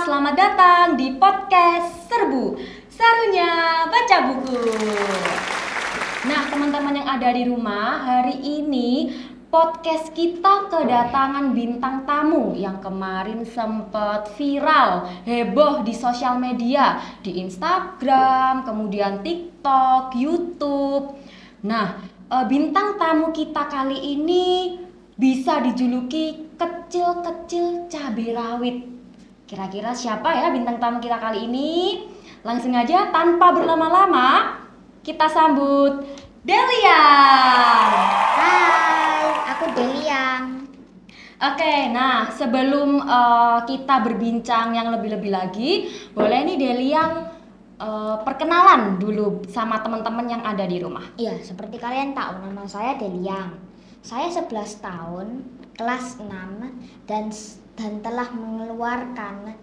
selamat datang di podcast Serbu, serunya baca buku. Nah, teman-teman yang ada di rumah, hari ini podcast kita kedatangan bintang tamu yang kemarin sempat viral, heboh di sosial media, di Instagram, kemudian TikTok, YouTube. Nah, bintang tamu kita kali ini bisa dijuluki kecil-kecil cabai rawit. Kira-kira siapa ya bintang tamu kita kali ini? Langsung aja tanpa berlama-lama kita sambut Deliang. Hai, aku Deliang. Oke, nah sebelum kita berbincang yang lebih-lebih lagi, boleh nih Deliang perkenalan dulu sama teman-teman yang ada di rumah. Iya, seperti kalian tahu, nama saya Deliang. Saya 11 tahun, kelas 6 dan telah mengeluarkan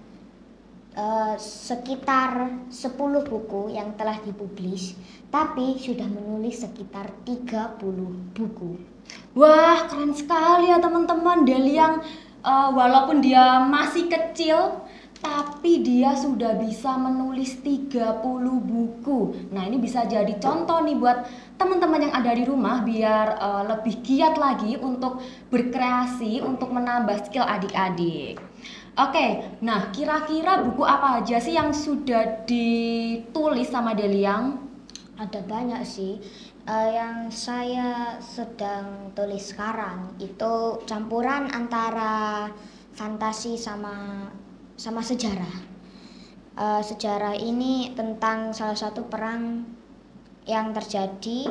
sekitar 10 buku yang telah dipublish, tapi sudah menulis sekitar 30 buku. Wah, keren sekali ya teman-teman. Deliang walaupun dia masih kecil, tapi dia sudah bisa menulis 30 buku. Nah, ini bisa jadi contoh nih buat teman-teman yang ada di rumah biar lebih giat lagi untuk berkreasi, untuk menambah skill adik-adik. Oke, nah kira-kira buku apa aja sih yang sudah ditulis sama Deliang? Ada banyak sih. Yang saya sedang tulis sekarang itu campuran antara fantasi sama sejarah. Sejarah ini tentang salah satu perang yang terjadi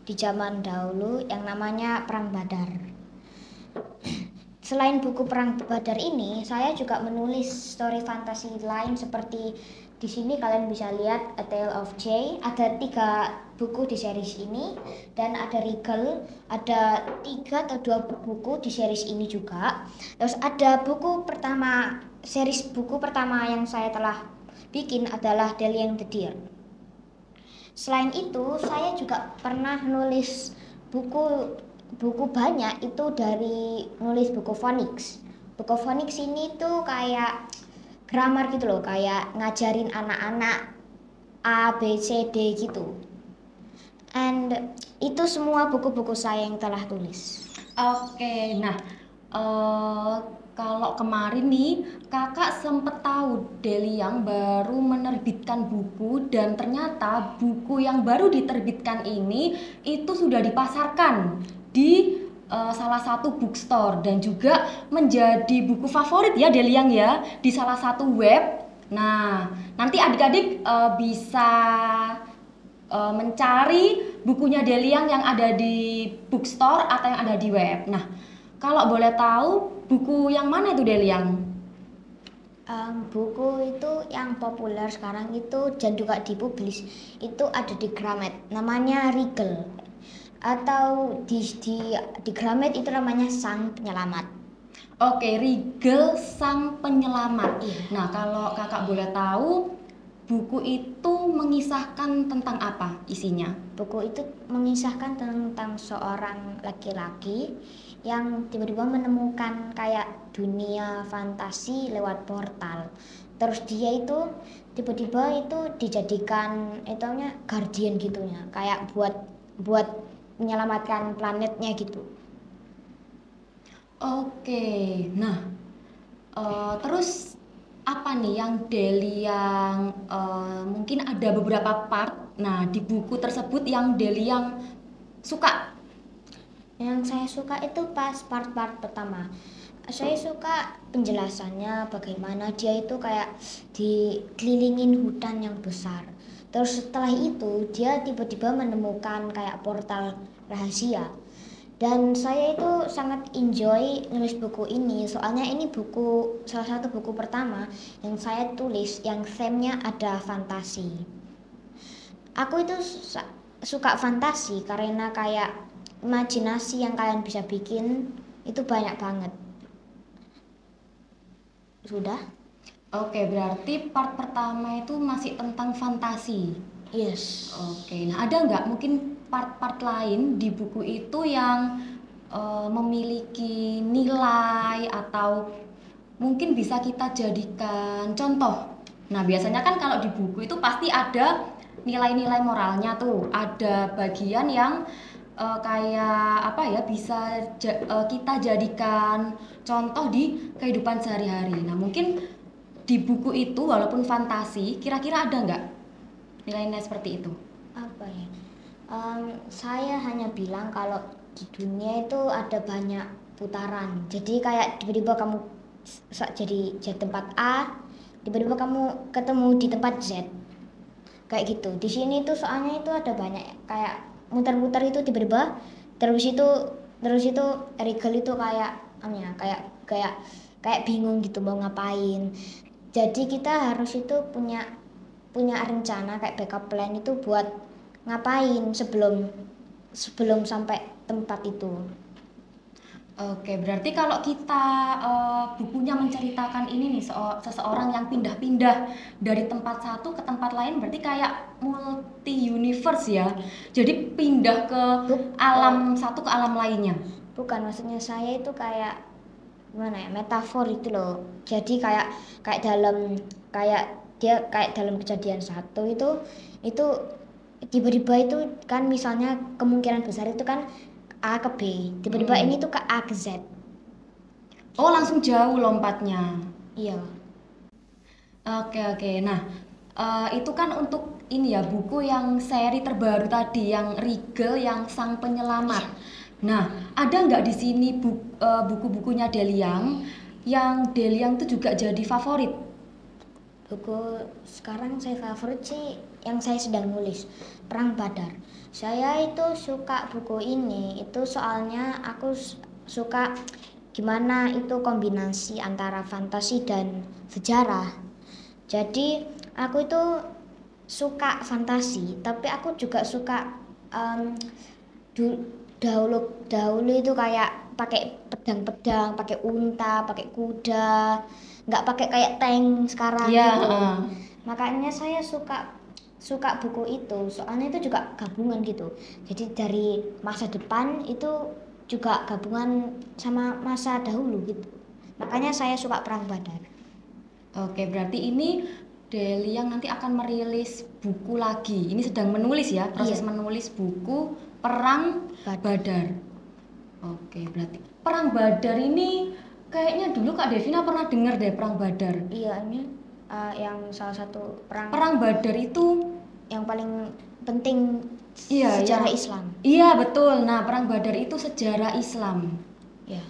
di zaman dahulu yang namanya Perang Badar. Selain buku Perang Badar ini, saya juga menulis story fantasi lain seperti di sini kalian bisa lihat A Tale of Jay. Ada 3 buku di series ini dan ada Regal, ada 3 atau 2 buku di series ini juga. Terus ada series buku pertama yang saya telah bikin adalah Deliang the Deer. Selain itu, saya juga pernah nulis buku banyak itu dari nulis buku phonics. Buku phonics ini tuh kayak grammar gitu loh, kayak ngajarin anak-anak A, B, C, D gitu. And itu semua buku-buku saya yang telah tulis. Oke, nah kalau kemarin nih kakak sempet tahu Deliang baru menerbitkan buku dan ternyata buku yang baru diterbitkan ini itu sudah dipasarkan di salah satu bookstore dan juga menjadi buku favorit ya Deliang ya di salah satu web. Nah, nanti adik-adik bisa mencari bukunya Deliang yang ada di bookstore atau yang ada di web. Nah, kalau boleh tahu buku yang mana itu Deliang? Buku itu yang populer sekarang itu dan juga dipublish itu ada di Gramet, namanya Regal. Atau di Gramet itu namanya Sang Penyelamat. Oke, Regal Sang Penyelamat. Iya. Nah, kalau kakak boleh tahu buku itu mengisahkan tentang apa isinya? Buku itu mengisahkan tentang seorang laki-laki yang tiba-tiba menemukan kayak dunia fantasi lewat portal. Terus dia itu tiba-tiba itu dijadikan guardian gitunya, kayak buat menyelamatkan planetnya gitu. Oke, nah terus apa nih yang Deliang mungkin ada beberapa part. Nah, di buku tersebut yang Deliang suka. Yang saya suka itu pas part-part pertama. Saya suka penjelasannya bagaimana dia itu kayak dikelilingin hutan yang besar. Terus setelah itu dia tiba-tiba menemukan kayak portal rahasia. Dan saya itu sangat enjoy nulis buku ini, soalnya ini salah satu buku pertama yang saya tulis yang theme-nya ada fantasi. Aku itu suka fantasi karena kayak imajinasi yang kalian bisa bikin itu banyak banget. Sudah? Oke, berarti part pertama itu masih tentang fantasi. Yes. Oke, nah ada nggak mungkin part-part lain di buku itu yang memiliki nilai atau mungkin bisa kita jadikan contoh. Nah, biasanya kan kalau di buku itu pasti ada nilai-nilai moralnya tuh. Ada bagian yang kayak apa ya, bisa kita jadikan contoh di kehidupan sehari-hari. Nah, mungkin di buku itu walaupun fantasi, kira-kira ada nggak nilai-nilai seperti itu? Apa ya? Saya hanya bilang kalau di dunia itu ada banyak putaran. Jadi kayak tiba-tiba kamu jadi tempat A, tiba-tiba kamu ketemu di tempat Z. Kayak gitu. Di sini tuh soalnya itu ada banyak kayak muter-muter itu tiba-tiba terus itu Regal itu kayak kayak kayak kayak bingung gitu mau ngapain. Jadi kita harus itu punya rencana kayak backup plan itu buat ngapain sebelum sampai tempat itu. Oke, berarti kalau kita bukunya menceritakan ini nih seseorang yang pindah-pindah dari tempat satu ke tempat lain, berarti kayak multi universe ya. Jadi pindah ke alam satu ke alam lainnya. Bukan, maksudnya saya itu kayak gimana ya, metafor itu loh. Jadi kayak dalam kejadian satu itu tiba-tiba itu kan misalnya kemungkinan besar itu kan A ke B, tiba-tiba ini tuh ke A ke Z. Oh, langsung jauh lompatnya. Iya. Oke. Nah, itu kan untuk ini ya, buku yang seri terbaru tadi, yang Regal, yang Sang Penyelamat. Nah, ada nggak di sini buku-bukunya Deliang yang Deliang tuh juga jadi favorit? Buku sekarang saya favorit sih yang saya sedang nulis, Perang Badar. Saya itu suka buku ini itu soalnya aku suka gimana itu kombinasi antara fantasi dan sejarah. Jadi aku itu suka fantasi, tapi aku juga suka dahulu itu kayak pakai pedang-pedang, pakai unta, pakai kuda, nggak pakai kayak tank sekarang gitu. Makanya saya suka buku itu, soalnya itu juga gabungan gitu. Jadi dari masa depan itu juga gabungan sama masa dahulu gitu. Makanya saya suka Perang Badar. Oke, berarti ini Deliang nanti akan merilis buku lagi. Ini sedang menulis ya, proses menulis buku Perang Badar. Oke, berarti Perang Badar ini kayaknya dulu Kak Devina pernah dengar deh Perang Badar. Iya, ini yang salah satu Perang Badar itu yang paling penting sejarah Islam. Iya, betul. Nah, Perang Badar itu sejarah Islam. Ya.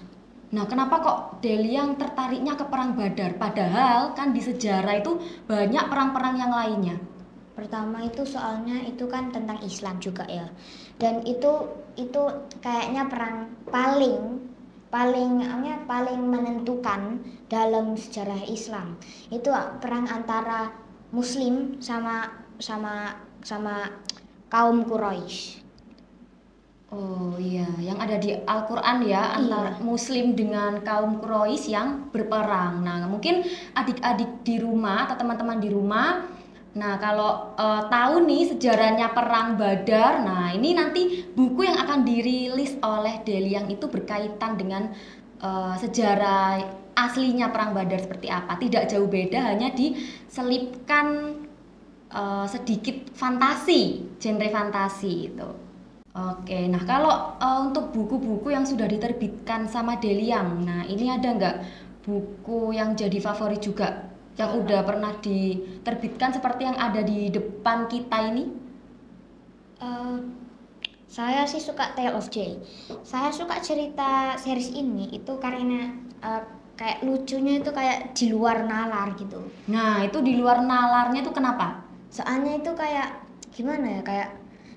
Nah, kenapa kok Deliang tertariknya ke Perang Badar? Padahal kan di sejarah itu banyak perang-perang yang lainnya. Pertama itu soalnya itu kan tentang Islam juga ya. Dan itu kayaknya perang paling menentukan dalam sejarah Islam. Itu perang antara Muslim sama kaum Quraisy. Oh iya, yang ada di Al-Quran ya, antara Muslim dengan kaum Quraisy yang berperang. Nah, mungkin adik-adik di rumah atau teman-teman di rumah, nah kalau tahu nih sejarahnya Perang Badar, nah ini nanti buku yang akan dirilis oleh Deliang itu berkaitan dengan sejarah aslinya Perang Badar seperti apa. Tidak jauh beda, hanya diselipkan sedikit fantasi, genre fantasi itu. Oke, nah kalau untuk buku-buku yang sudah diterbitkan sama Deliang, nah ini ada nggak buku yang jadi favorit juga, yang udah pernah diterbitkan seperti yang ada di depan kita ini? Saya sih suka Tale of Jay. Saya suka cerita series ini itu karena kayak lucunya itu kayak di luar nalar gitu. Nah, itu di luar nalarnya itu kenapa? Soalnya itu kayak gimana ya, kayak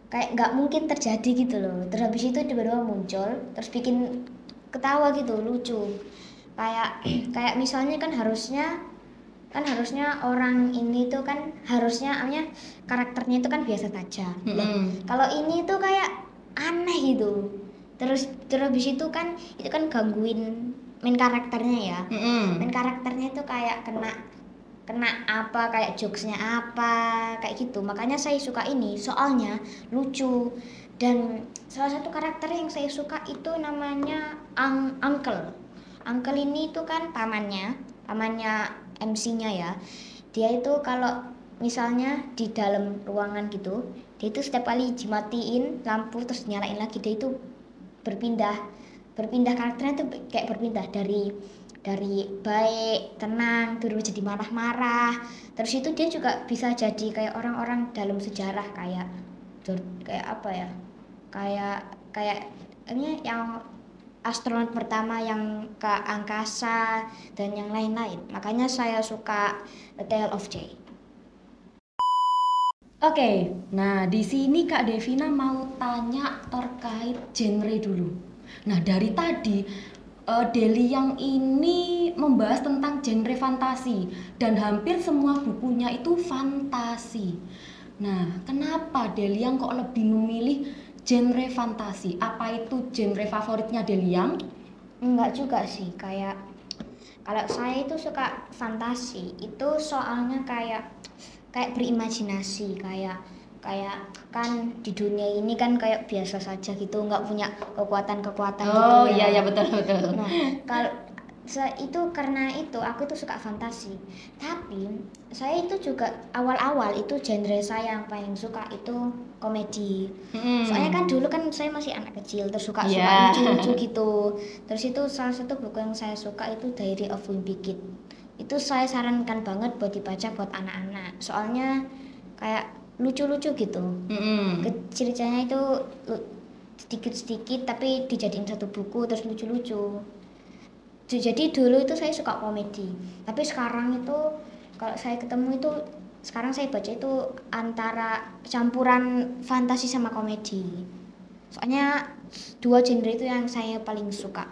nggak mungkin terjadi gitu loh. Terus habis itu tiba-tiba muncul, terus bikin ketawa gitu, lucu. Kayak misalnya kan harusnya orang ini tuh kan harusnya karakternya itu kan biasa saja. Kalau ini tuh kayak aneh gitu. Terus habis itu kan gangguin main karakternya ya. Main karakternya itu kayak kena apa, kayak jokesnya apa, kayak gitu. Makanya saya suka ini, soalnya lucu. Dan salah satu karakter yang saya suka itu namanya Uncle. Uncle ini itu kan pamannya pamannya MC-nya ya. Dia itu kalau misalnya di dalam ruangan gitu, dia itu setiap kali dimatiin lampu terus nyalain lagi, dia itu berpindah karakternya tuh kayak berpindah dari baik tenang terus jadi marah-marah. Terus itu dia juga bisa jadi kayak orang-orang dalam sejarah kayak apa ya, kayak ini yang astronot pertama yang ke angkasa dan yang lain-lain. Makanya saya suka A Tale of Jay. Oke, nah di sini Kak Devina mau tanya terkait genre dulu. Nah dari tadi Deli yang ini membahas tentang genre fantasi dan hampir semua bukunya itu fantasi. Nah kenapa Deli yang kok lebih memilih genre fantasi? Apa itu genre favoritnya Deli yang? Enggak juga sih, kayak kalau saya itu suka fantasi itu soalnya kayak berimajinasi, kayak kan di dunia ini kan kayak biasa saja gitu, nggak punya kekuatan-kekuatan gitu Oh ya. iya betul. Nah, kalau itu karena itu aku tuh suka fantasi. Tapi saya itu juga awal-awal itu genre saya yang paling suka itu komedi. Soalnya kan dulu kan saya masih anak kecil terus suka lucu-lucu gitu. Terus itu salah satu buku yang saya suka itu Diary of Wimpy Kid. Itu saya sarankan banget buat dibaca buat anak-anak. Soalnya kayak lucu-lucu gitu. Ceritanya itu sedikit-sedikit tapi dijadiin satu buku terus lucu-lucu. Jadi dulu itu saya suka komedi, tapi sekarang itu kalau saya ketemu itu sekarang saya baca itu antara campuran fantasi sama komedi. Soalnya dua genre itu yang saya paling suka.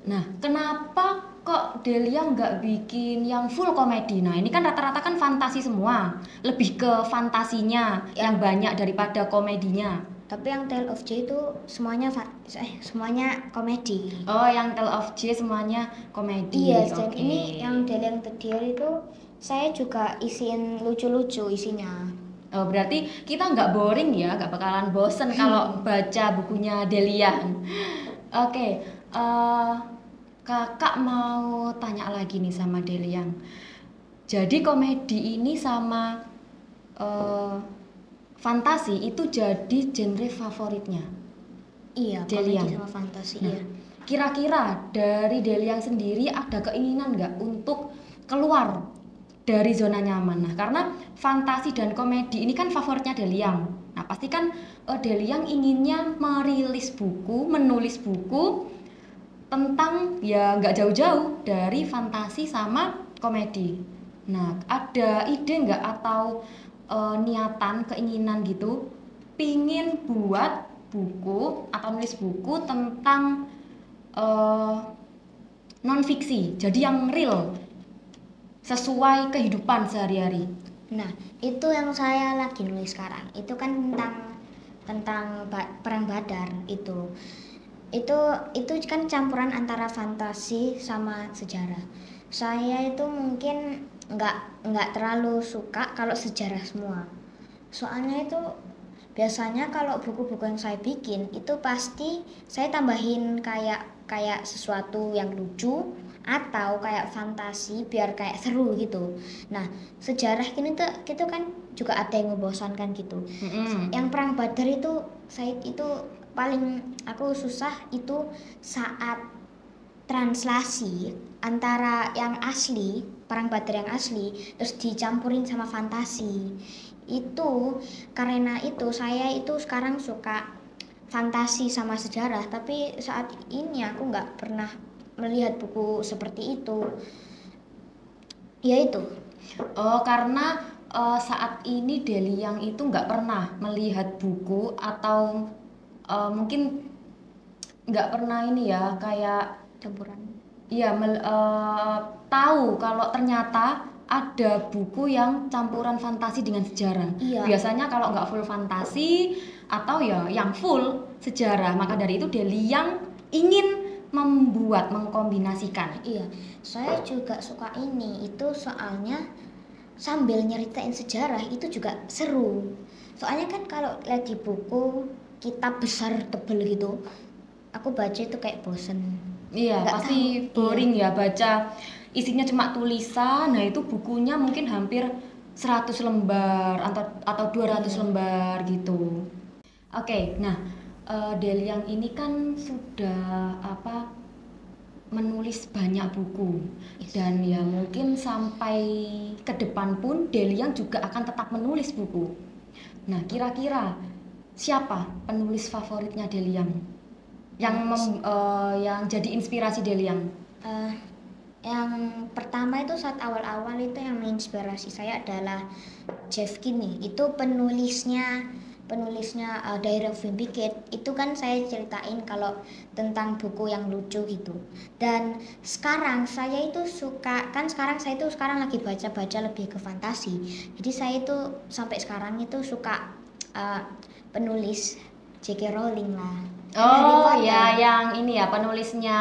Nah, kenapa kok Delia nggak bikin yang full komedi? Nah, ini kan rata-rata kan fantasi semua, lebih ke fantasinya yang banyak daripada komedinya. Tapi yang Tale of Jay itu semuanya komedi. Oh, yang Tale of Jay semuanya komedi. Iya, dan ini yang Delia yang terakhir itu saya juga isiin lucu-lucu isinya. Oh, berarti kita nggak boring ya, nggak bakalan bosen kalau baca bukunya Delia. Oke, kakak mau tanya lagi nih sama Deliang. Jadi komedi ini sama fantasi itu jadi genre favoritnya. Iya, Deliang. komedi sama fantasi. Nah, iya. kira-kira dari Deliang sendiri ada keinginan nggak untuk keluar dari zona nyaman? Nah, karena fantasi dan komedi ini kan favoritnya Deliang. Nah, pasti kan Deliang inginnya menulis buku tentang ya nggak jauh-jauh dari fantasi sama komedi. Nah, ada ide nggak atau niatan, keinginan gitu, pingin buat buku atau nulis buku tentang non fiksi, jadi yang real, sesuai kehidupan sehari-hari. Nah, itu yang saya lagi nulis sekarang. Itu kan tentang perang Badar itu. Itu kan campuran antara fantasi sama sejarah. Saya itu mungkin nggak terlalu suka kalau sejarah semua. Soalnya itu biasanya kalau buku-buku yang saya bikin itu pasti saya tambahin kayak sesuatu yang lucu atau kayak fantasi biar kayak seru gitu. Nah, sejarah gini tuh gitu kan juga ada yang membosankan gitu. Yang perang Badar itu saya itu paling aku susah itu saat translasi antara yang asli, perang Badar yang asli terus dicampurin sama fantasi. Itu karena itu saya itu sekarang suka fantasi sama sejarah, tapi saat ini aku nggak pernah melihat buku seperti itu. Ya itu. Oh, karena saat ini Deliang itu nggak pernah melihat buku atau mungkin nggak pernah ini ya kayak Campuran. iya tahu kalau ternyata ada buku yang campuran fantasi dengan sejarah. Iya. Biasanya kalau nggak full fantasi atau ya yang full sejarah, maka dari itu Deliang ingin mengkombinasikan. Iya, saya juga suka ini. Itu soalnya sambil nyeritain sejarah itu juga seru. Soalnya kan kalau lihat di buku kitab besar tebel gitu, aku baca itu kayak bosen. Iya, Nggak pasti tahu. boring ya baca isinya cuma tulisan. Nah, itu bukunya mungkin hampir 100 lembar atau 200 lembar gitu. Oke, nah Deliang ini kan sudah menulis banyak buku dan ya mungkin sampai ke depan pun Deliang juga akan tetap menulis buku. Nah, kira-kira siapa penulis favoritnya Deliang? Yang jadi inspirasi Deliang? Yang pertama itu saat awal-awal itu yang menginspirasi saya adalah Jeff Kinney. Itu penulisnya Diary of Wimpy Kid. Itu kan saya ceritain kalau tentang buku yang lucu gitu. Dan sekarang saya itu suka, kan sekarang saya itu lagi baca lebih ke fantasi. Jadi saya itu sampai sekarang itu suka penulis J.K. Rowling lah. Oh ya, yang ini ya penulisnya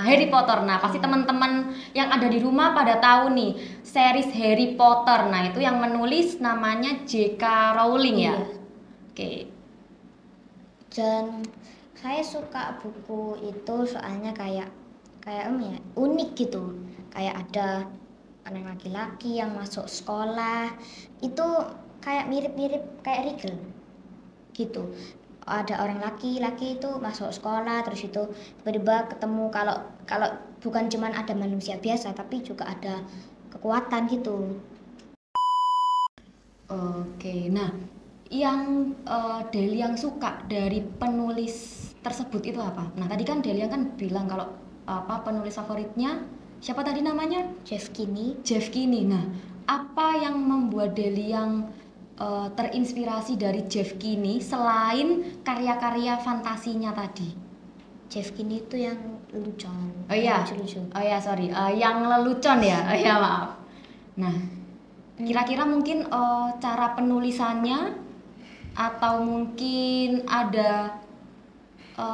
Harry Potter. Nah, pasti teman-teman yang ada di rumah pada tahu nih series Harry Potter. Nah, itu yang menulis namanya J.K. Rowling ya. Oke. Dan saya suka buku itu soalnya kayak unik gitu. Kayak ada anak laki-laki yang masuk sekolah, itu kayak mirip-mirip kayak Rigel gitu. Ada orang laki-laki itu masuk sekolah, terus itu tiba-tiba ketemu kalau bukan cuman ada manusia biasa tapi juga ada kekuatan gitu. Oke, nah yang Deliang suka dari penulis tersebut itu apa? Nah, tadi kan Deliang kan bilang kalau penulis favoritnya siapa tadi namanya? Jeff Kinney. Nah, apa yang membuat Deliang terinspirasi dari Jeff Kinney selain karya-karya fantasinya tadi? Jeff Kinney itu yang lelucon. Oh iya. Sorry. Yang lelucon ya. Oh iya, maaf. Nah, kira-kira mungkin cara penulisannya atau mungkin ada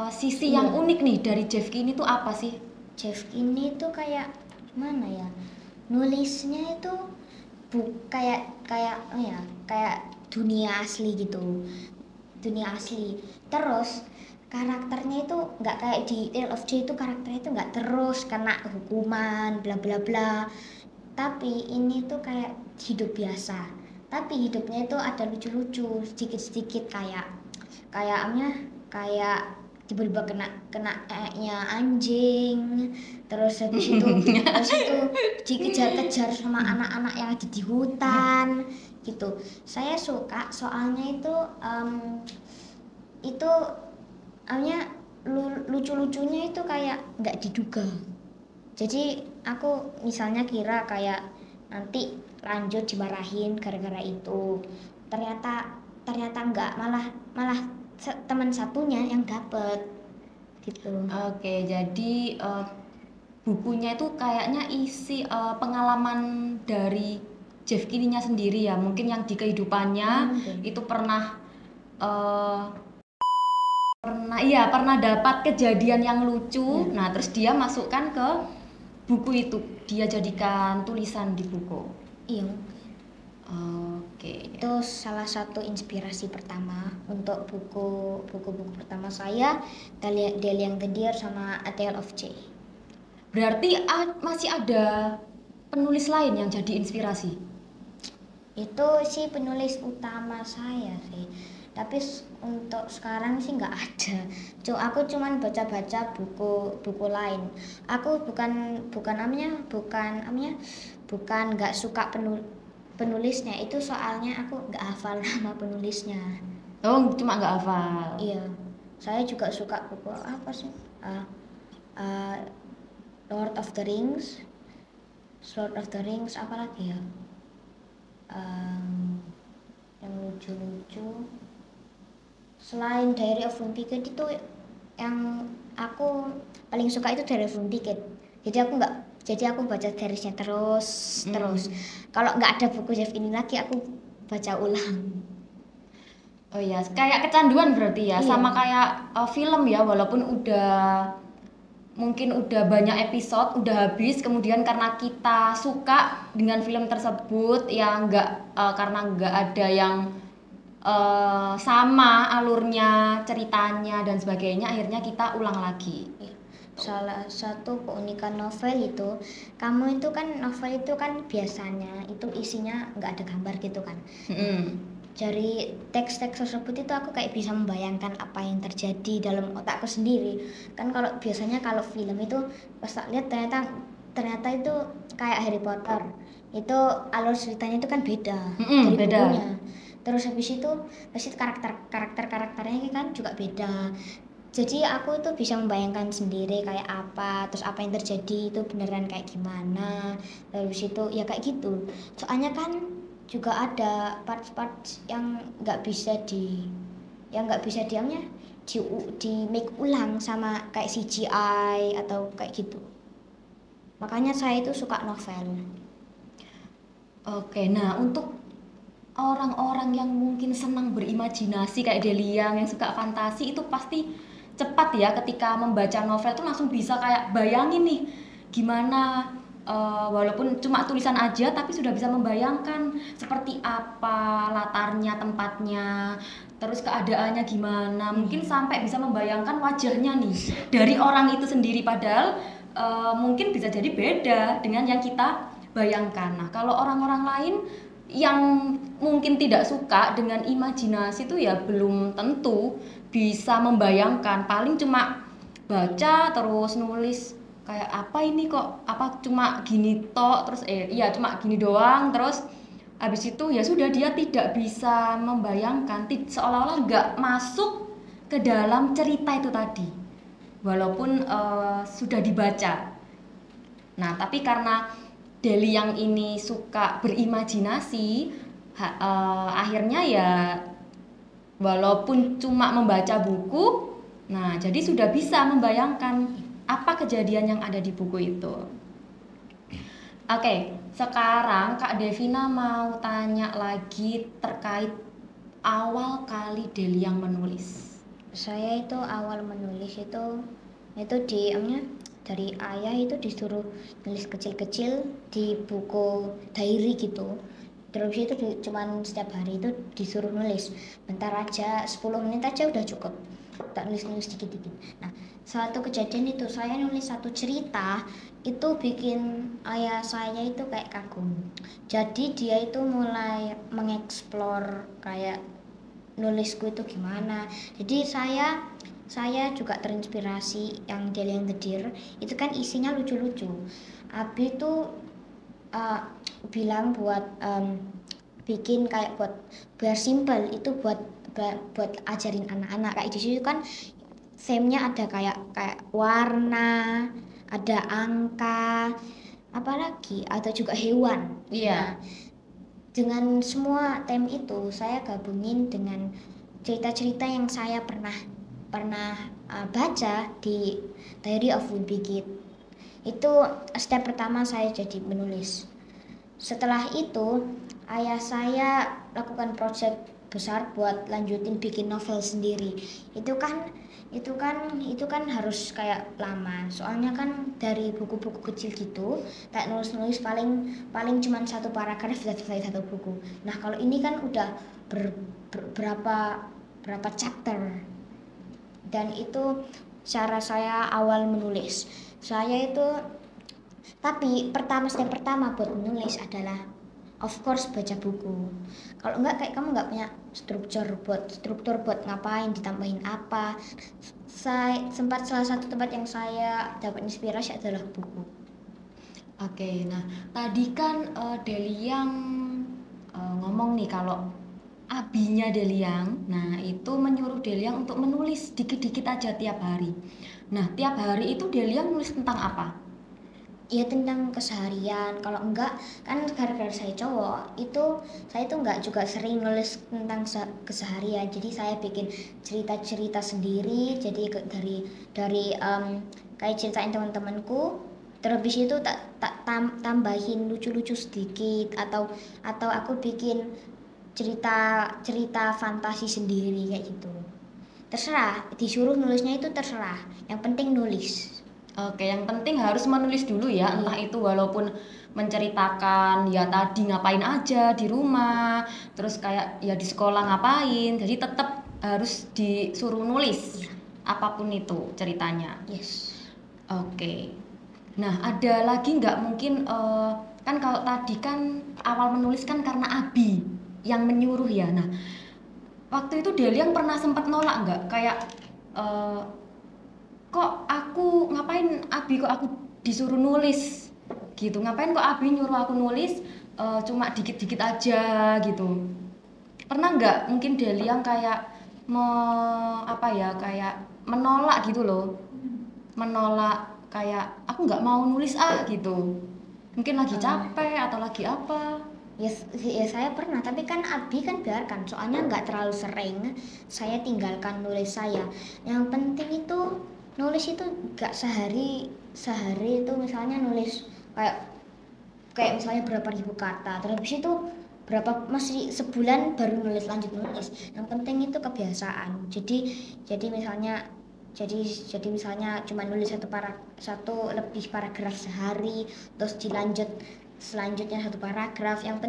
sisi yang unik nih dari Jeff Kinney itu apa sih? Jeff Kinney itu kayak gimana ya? Nulisnya itu kayak dunia asli gitu. Dunia asli. Terus karakternya itu nggak kayak di Tale of Jay itu, karakternya itu nggak terus kena hukuman bla bla bla. Tapi ini tuh kayak hidup biasa. Tapi hidupnya itu ada lucu-lucu, sedikit-sedikit kayak tiba-tiba kena anjing, terus habis itu dikejar-kejar sama anak-anak yang ada di hutan gitu. Saya suka soalnya itu lucu-lucunya itu kayak nggak diduga. Jadi aku misalnya kira kayak nanti lanjut dimarahin gara-gara itu, ternyata enggak, malah teman satunya yang dapet gitu. Oke, jadi bukunya itu kayaknya isi pengalaman dari Jeff Kinney-nya sendiri ya, mungkin yang di kehidupannya itu pernah dapat kejadian yang lucu. Nah, terus dia masukkan ke buku itu, dia jadikan tulisan di buku. Iya. Oke. Itu salah satu inspirasi pertama untuk buku pertama saya, Deliang the Deer sama A Tale of Jay. Berarti masih ada penulis lain yang jadi inspirasi? Itu sih penulis utama saya sih. Tapi untuk sekarang sih nggak ada. Aku cuman baca-baca buku lain. Aku bukan nggak suka penulisnya, itu soalnya aku nggak hafal nama penulisnya. Oh, cuma nggak hafal? Iya, saya juga suka buku apa sih? Lord of the Rings, apa lagi ya? Yang lucu-lucu. Selain Diary of Wimpy Kid itu yang aku paling suka itu Diary of Wimpy Kid. Jadi aku baca seriesnya terus. Kalau nggak ada buku Jeff ini lagi aku baca ulang. Oh ya, kayak kecanduan berarti ya. Iya. Sama kayak film ya, walaupun mungkin udah banyak episode, udah habis, kemudian karena kita suka dengan film tersebut ya karena nggak ada yang sama alurnya, ceritanya dan sebagainya, akhirnya kita ulang lagi. salah satu keunikan novel itu, kamu itu kan novel itu kan biasanya itu isinya nggak ada gambar gitu kan. Dari teks-teks tersebut itu aku kayak bisa membayangkan apa yang terjadi dalam otakku sendiri. Kan kalau biasanya kalau film itu pas tak lihat ternyata itu kayak Harry Potter. Itu alur ceritanya itu kan beda dari beda. bukunya. Terus habis itu pasti karakternya kan juga beda. Jadi aku itu bisa membayangkan sendiri kayak apa, terus apa yang terjadi itu beneran kayak gimana. Terus itu ya kayak gitu. Soalnya kan juga ada part-part yang nggak bisa diamnya di make ulang sama kayak CGI atau kayak gitu. Makanya saya itu suka novel. Oke, nah untuk orang-orang yang mungkin senang berimajinasi kayak Delia yang suka fantasi itu pasti cepat ya ketika membaca novel tuh langsung bisa kayak bayangin nih gimana walaupun cuma tulisan aja tapi sudah bisa membayangkan seperti apa latarnya, tempatnya, terus keadaannya gimana, mungkin sampai bisa membayangkan wajahnya nih dari orang itu sendiri padahal mungkin bisa jadi beda dengan yang kita bayangkan. Nah, kalau orang-orang lain yang mungkin tidak suka dengan imajinasi itu ya belum tentu bisa membayangkan, paling cuma baca terus nulis kayak apa ini kok apa cuma gini tok terus iya cuma gini doang terus habis itu ya sudah dia tidak bisa membayangkan seolah-olah nggak masuk ke dalam cerita itu tadi walaupun sudah dibaca. Nah tapi karena Deli yang ini suka berimajinasi akhirnya ya walaupun cuma membaca buku nah jadi sudah bisa membayangkan apa kejadian yang ada di buku itu. Oke, sekarang Kak Devina mau tanya lagi terkait awal kali Deli yang menulis. Saya itu awal menulis itu dari ayah itu disuruh nulis kecil-kecil di buku diary gitu. Terus itu cuman setiap hari itu disuruh nulis bentar aja, 10 menit aja udah cukup, tak nulis dikit-dikit. Nah suatu kejadian itu saya nulis satu cerita itu bikin ayah saya itu kayak kagum. Jadi dia itu mulai mengeksplor kayak nulisku itu gimana. Jadi saya juga terinspirasi yang Deli yang the Deer itu kan isinya lucu-lucu. Abi tuh bilang buat bikin kayak buat biar simple itu buat ajarin anak-anak kayak di situ kan theme-nya ada kayak warna, ada angka, apalagi ada juga hewan. Iya. Dengan semua theme itu saya gabungin dengan cerita-cerita yang saya pernah baca di Diary of Wimpy Kid. Itu step pertama saya jadi menulis. Setelah itu ayah saya lakukan proyek besar buat lanjutin bikin novel sendiri. Itu kan harus kayak lama. Soalnya kan dari buku-buku kecil gitu, kayak nulis paling cuma satu paragraf sudah selesai satu buku. Nah, kalau ini kan udah berapa chapter. Dan itu cara saya awal menulis. Tapi step pertama buat menulis adalah of course baca buku. Kalau enggak kayak kamu enggak punya struktur buat ngapain, ditambahin apa. Salah satu tempat yang saya dapat inspirasi adalah buku. Oke, nah tadi kan Deliang ngomong nih kalau abinya Deliang, nah itu menyuruh Deliang untuk menulis dikit-dikit aja tiap hari. Nah tiap hari itu Deliang nulis tentang apa? Ya tentang keseharian. Kalau enggak kan gara-gara saya cowok saya itu enggak juga sering nulis tentang keseharian. Jadi saya bikin cerita-cerita sendiri. Jadi dari kayak ceritain teman-temanku. Terus itu tak tambahin lucu-lucu sedikit atau aku bikin cerita fantasi sendiri kayak gitu. Terserah, disuruh nulisnya itu terserah. Yang penting nulis. Oke, yang penting harus menulis dulu ya, entah itu walaupun menceritakan ya tadi ngapain aja di rumah, terus kayak ya di sekolah ngapain, jadi tetap harus disuruh nulis apapun itu ceritanya. Yes. Oke. Nah, ada lagi nggak mungkin kan kalau tadi kan awal menulis kan karena Abi yang menyuruh ya. Nah, waktu itu Delian pernah sempat nolak nggak? Kayak eh, kok aku ngapain Abi kok aku disuruh nulis gitu? Ngapain kok Abi nyuruh aku nulis cuma dikit-dikit aja gitu? Pernah nggak mungkin Delian kayak apa ya kayak menolak gitu loh? Menolak kayak aku nggak mau nulis gitu, mungkin lagi capek atau lagi apa. Ya saya pernah, tapi kan Abi kan biarkan, soalnya nggak terlalu sering saya tinggalkan nulis saya. Yang penting itu nulis itu nggak sehari itu misalnya nulis kayak kayak misalnya berapa ribu kata, terus habis itu berapa masih sebulan baru nulis lanjut nulis. Yang penting itu kebiasaan. Jadi misalnya jadi misalnya cuma nulis satu lebih paragraf sehari, terus dilanjut selanjutnya satu paragraf. Yang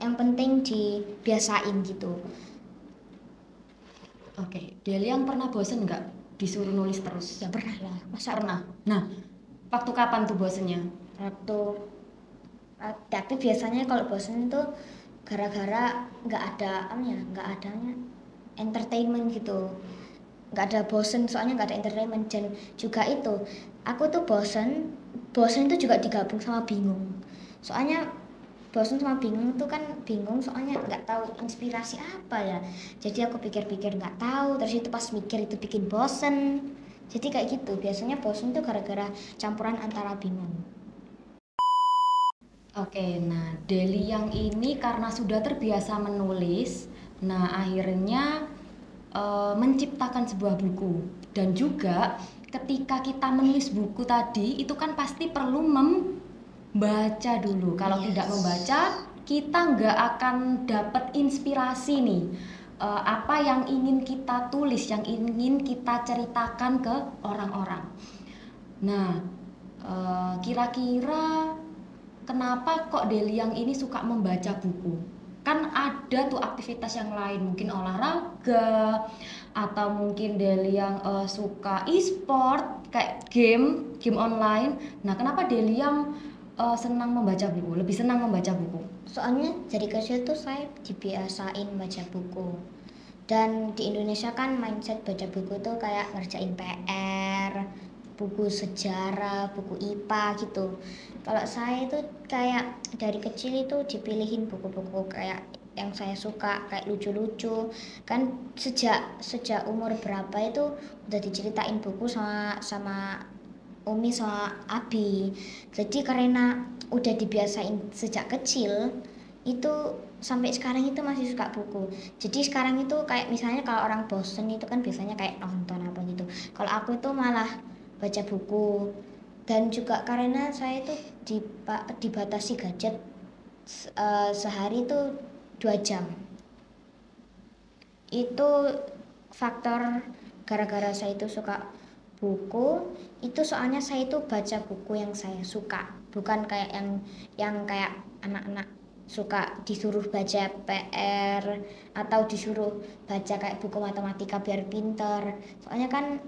penting dibiasain gitu. Oke, Delian pernah bosen nggak disuruh nulis terus? Ya pernah lah, masa Pernah. Nah, waktu kapan tuh bosennya? waktu tapi biasanya kalau bosen itu gara-gara nggak adanya entertainment gitu, nggak ada bosen soalnya nggak ada entertainment. Dan juga itu aku tuh bosen itu juga digabung sama bingung, soalnya bosen sama bingung tuh kan bingung soalnya nggak tahu inspirasi apa ya, jadi aku pikir-pikir nggak tahu, terus itu pas mikir itu bikin bosen. Jadi kayak gitu, biasanya bosen tuh gara-gara campuran antara bingung. Oke, nah Deli yang ini karena sudah terbiasa menulis, nah akhirnya menciptakan sebuah buku. Dan juga ketika kita menulis buku tadi, itu kan pasti perlu membaca dulu. Kalau Yes. tidak membaca, kita nggak akan dapat inspirasi nih. Apa yang ingin kita tulis, yang ingin kita ceritakan ke orang-orang. Nah, kira-kira kenapa kok Deliang ini suka membaca buku? Kan ada tuh aktivitas yang lain, mungkin olahraga atau mungkin Deliang suka e-sport kayak game online. Nah, kenapa Deliang senang membaca buku? Lebih senang membaca buku? Soalnya dari kecil tuh saya dibiasain baca buku. Dan di Indonesia kan mindset baca buku tuh kayak ngerjain PR, buku sejarah, buku IPA gitu. Kalau saya itu kayak dari kecil itu dipilihin buku-buku kayak yang saya suka, kayak lucu-lucu. Kan sejak umur berapa itu udah diceritain buku sama sama Umi sama Abi. Jadi karena udah dibiasain sejak kecil, itu sampai sekarang itu masih suka buku. Jadi sekarang itu kayak misalnya kalau orang bosen itu kan biasanya kayak nonton apa gitu. Kalau aku itu malah baca buku. Dan juga karena saya itu dibatasi gadget sehari itu 2 jam. Itu faktor gara-gara saya itu suka buku. Itu soalnya saya itu baca buku yang saya suka, bukan kayak yang kayak anak-anak suka disuruh baca PR atau disuruh baca kayak buku matematika biar pinter. Soalnya kan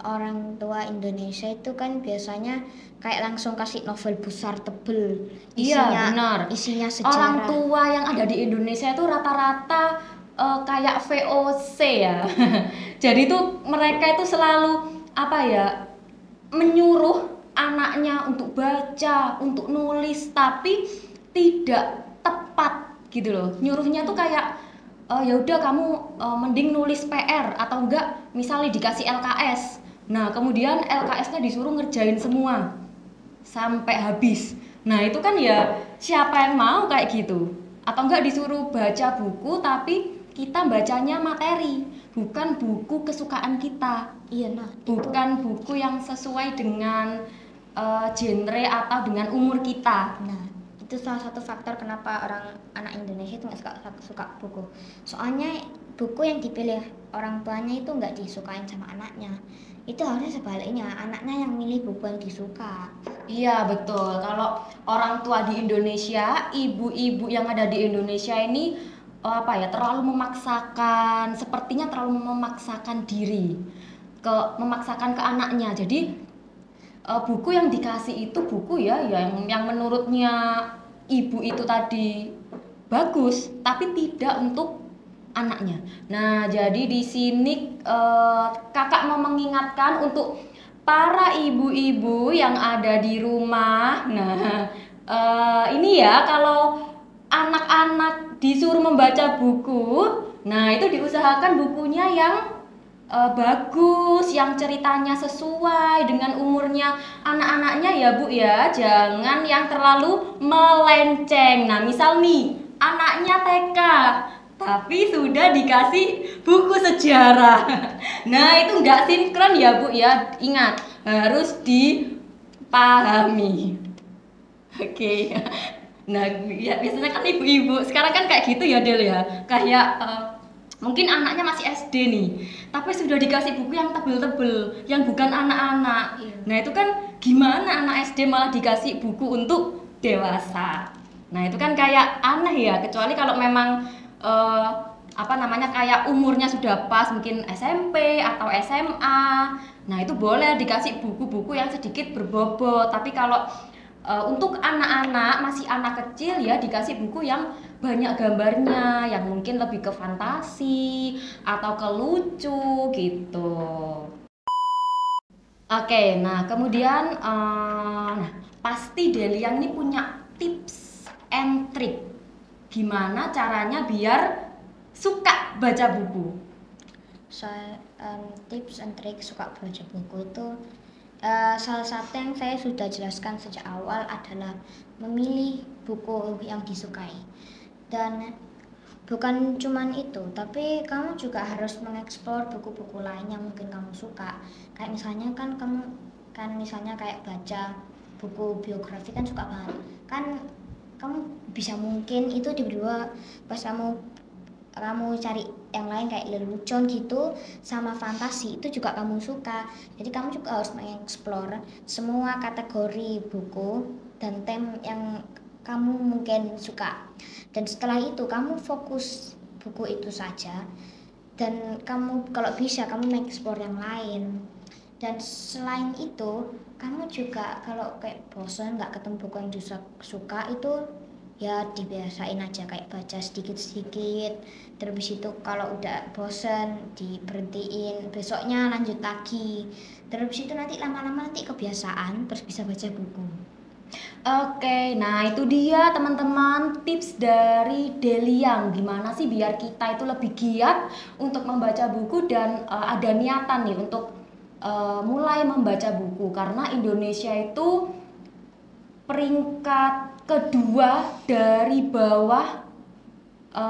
orang tua Indonesia itu kan biasanya kayak langsung kasih novel besar tebel, Iya, benar. isinya Orang sejarah. tua yang ada di Indonesia itu rata-rata kayak VOC ya. Jadi tuh mereka itu selalu apa ya, menyuruh anaknya untuk baca, untuk nulis, tapi tidak tepat gitu loh. Nyuruhnya tuh kayak ya udah kamu mending nulis PR atau enggak misalnya dikasih LKS. Nah, kemudian LKS-nya disuruh ngerjain semua sampai habis. Nah, itu kan ya siapa yang mau kayak gitu? Atau enggak disuruh baca buku tapi kita bacanya materi, bukan buku kesukaan kita, Iya, nah itu. bukan buku yang sesuai dengan genre atau dengan umur kita. Nah, itu salah satu faktor kenapa orang anak Indonesia itu nggak suka buku. Soalnya buku yang dipilih orang tuanya itu nggak disukain sama anaknya. Itu harusnya sebaliknya, anaknya yang milih buku yang disuka. Iya betul. Kalau orang tua di Indonesia, ibu-ibu yang ada di Indonesia ini apa ya, terlalu memaksakan, sepertinya terlalu memaksakan diri, memaksakan ke anaknya. Jadi buku yang dikasih itu buku ya yang menurutnya ibu itu tadi bagus, tapi tidak untuk anaknya. Nah, jadi di sini kakak mau mengingatkan untuk para ibu-ibu yang ada di rumah. Nah, ini ya kalau anak-anak disuruh membaca buku, nah itu diusahakan bukunya yang bagus, yang ceritanya sesuai dengan umurnya anak-anaknya ya Bu ya, jangan yang terlalu melenceng. Nah misal nih anaknya TK tapi sudah dikasih buku sejarah, nah itu nggak sinkron ya Bu ya, ingat harus dipahami. Oke. Nah ya biasanya kan ibu-ibu sekarang kan kayak gitu ya Del ya, kayak mungkin anaknya masih SD nih, tapi sudah dikasih buku yang tebel-tebel, yang bukan anak-anak. Iya. Nah itu kan gimana anak SD malah dikasih buku untuk dewasa. Nah itu kan kayak aneh ya, kecuali kalau memang kayak umurnya sudah pas, mungkin SMP atau SMA. Nah itu boleh dikasih buku-buku yang sedikit berbobot. Tapi kalau untuk anak-anak, masih anak kecil ya, dikasih buku yang banyak gambarnya, yang mungkin lebih ke fantasi atau ke lucu gitu. Oke, nah kemudian pasti Deliang ini punya tips and trick gimana caranya biar suka baca buku. Saya tips and trik suka baca buku itu salah satu yang saya sudah jelaskan sejak awal adalah memilih buku yang disukai. Dan bukan cuman itu, tapi kamu juga harus mengeksplor buku-buku lain yang mungkin kamu suka. Kayak misalnya kan kamu misalnya kayak baca buku biografi kan suka banget. Kan kamu bisa mungkin itu tiba-tiba pas kamu cari yang lain kayak lelucon gitu sama fantasi itu juga kamu suka. Jadi kamu juga harus mengeksplor semua kategori buku dan tem yang kamu mungkin suka. Dan setelah itu kamu fokus buku itu saja, dan kamu kalau bisa kamu mengeksplor yang lain. Dan selain itu kamu juga kalau kayak bosan nggak ketemu buku yang suka itu ya dibiasain aja kayak baca sedikit-sedikit. Terus itu kalau udah bosan diberhentiin, besoknya lanjut lagi. Terus itu nanti lama-lama nanti kebiasaan terus bisa baca buku. Oke, nah itu dia teman-teman tips dari Deliang. Gimana sih biar kita itu lebih giat untuk membaca buku dan ada niatan nih untuk mulai membaca buku. Karena Indonesia itu peringkat kedua dari bawah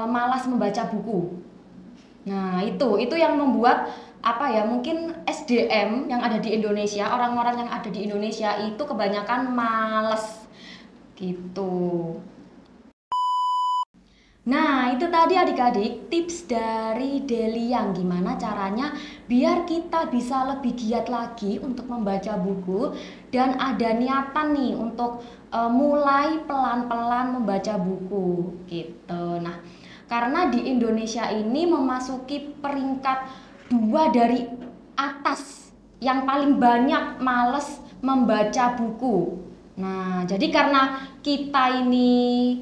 malas membaca buku. Nah itu yang membuat mungkin SDM yang ada di Indonesia, orang-orang yang ada di Indonesia itu kebanyakan males gitu. Nah itu tadi adik-adik tips dari Deliang, gimana caranya biar kita bisa lebih giat lagi untuk membaca buku dan ada niatan nih untuk mulai pelan-pelan membaca buku gitu. Nah karena di Indonesia ini memasuki peringkat 2 dari atas yang paling banyak males membaca buku. Nah, jadi karena kita ini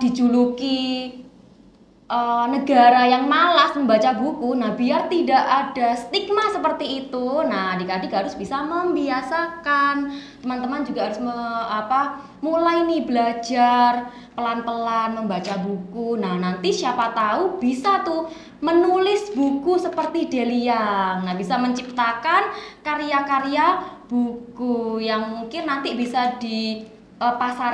dijuluki negara yang malas membaca buku, nah biar tidak ada stigma seperti itu, nah adik-adik harus bisa membiasakan. Teman-teman juga harus mulai nih belajar pelan-pelan membaca buku. Nah nanti siapa tahu bisa tuh menulis buku seperti Deliang. Nah bisa menciptakan karya-karya buku yang mungkin nanti bisa dipasarkan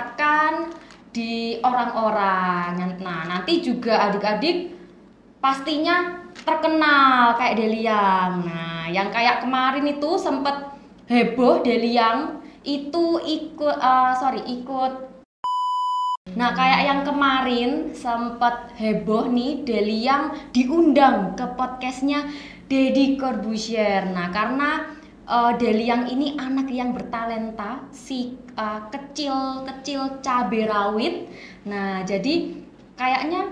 di orang-orang. Nah nanti juga adik-adik pastinya terkenal kayak Deliang. Nah yang kayak kemarin itu sempet heboh Deliang itu ikut. Nah kayak yang kemarin sempet heboh nih Deliang diundang ke podcastnya Deddy Corbuzier. Nah karena Deliang ini anak yang bertalenta, si kecil cabai rawit. Nah jadi kayaknya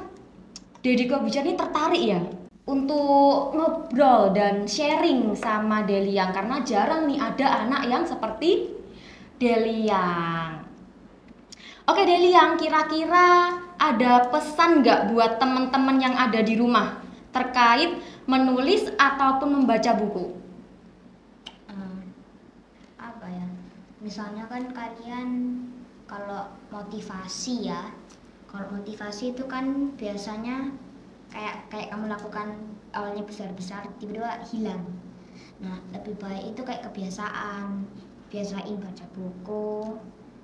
Deddy Corbuzier ini tertarik ya untuk ngobrol dan sharing sama Deliang karena jarang nih ada anak yang seperti Deliang. Oke Deliang, kira-kira ada pesan nggak buat teman-teman yang ada di rumah terkait menulis ataupun membaca buku? Apa ya? Misalnya kan kalian kalau motivasi itu kan biasanya kayak kamu lakukan awalnya besar-besar tiba-tiba hilang. Nah, lebih baik itu kayak kebiasaan, biasain baca buku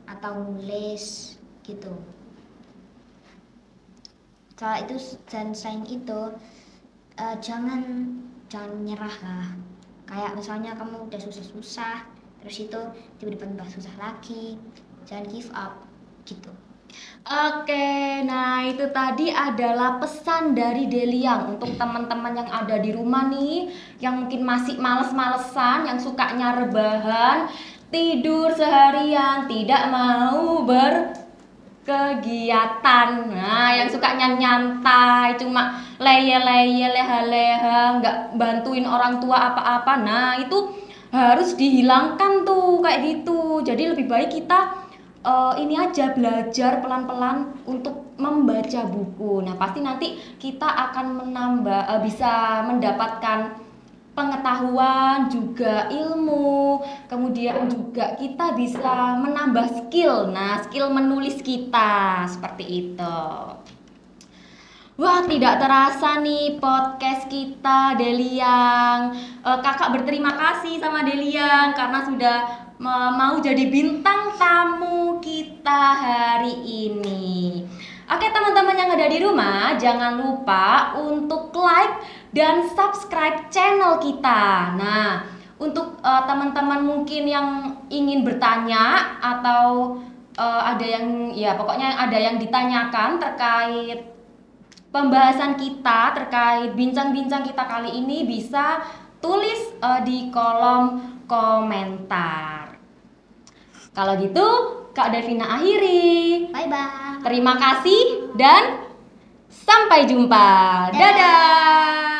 atau nulis gitu. Soal itu dan selain itu jangan nyerah lah. Kayak misalnya kamu udah susah-susah terus itu tiba-tiba tambah susah lagi, jangan give up gitu. Oke, nah itu tadi adalah pesan dari Deliang untuk teman-teman yang ada di rumah nih, yang mungkin masih males-malesan, yang sukanya rebahan, tidur seharian, tidak mau berkegiatan. Nah, yang sukanya nyantai, cuma leye-leye, leha-leha, nggak bantuin orang tua apa-apa. Nah, itu harus dihilangkan tuh kayak gitu. Jadi lebih baik kita ini aja belajar pelan-pelan untuk membaca buku. Nah, pasti nanti kita akan bisa mendapatkan pengetahuan, juga ilmu, kemudian juga kita bisa menambah skill. Nah, skill menulis kita seperti itu. Wah, tidak terasa nih podcast kita Deliang. Kakak berterima kasih sama Deliang karena sudah mau jadi bintang tamu kita hari ini. Oke teman-teman yang ada di rumah, jangan lupa untuk like dan subscribe channel kita. Nah, untuk teman-teman mungkin yang ingin bertanya atau ada yang pokoknya ada yang ditanyakan terkait pembahasan kita, terkait bincang-bincang kita kali ini, bisa tulis di kolom komentar. Kalau gitu, Kak Devina akhiri. Bye-bye. Terima kasih dan sampai jumpa. Dadah.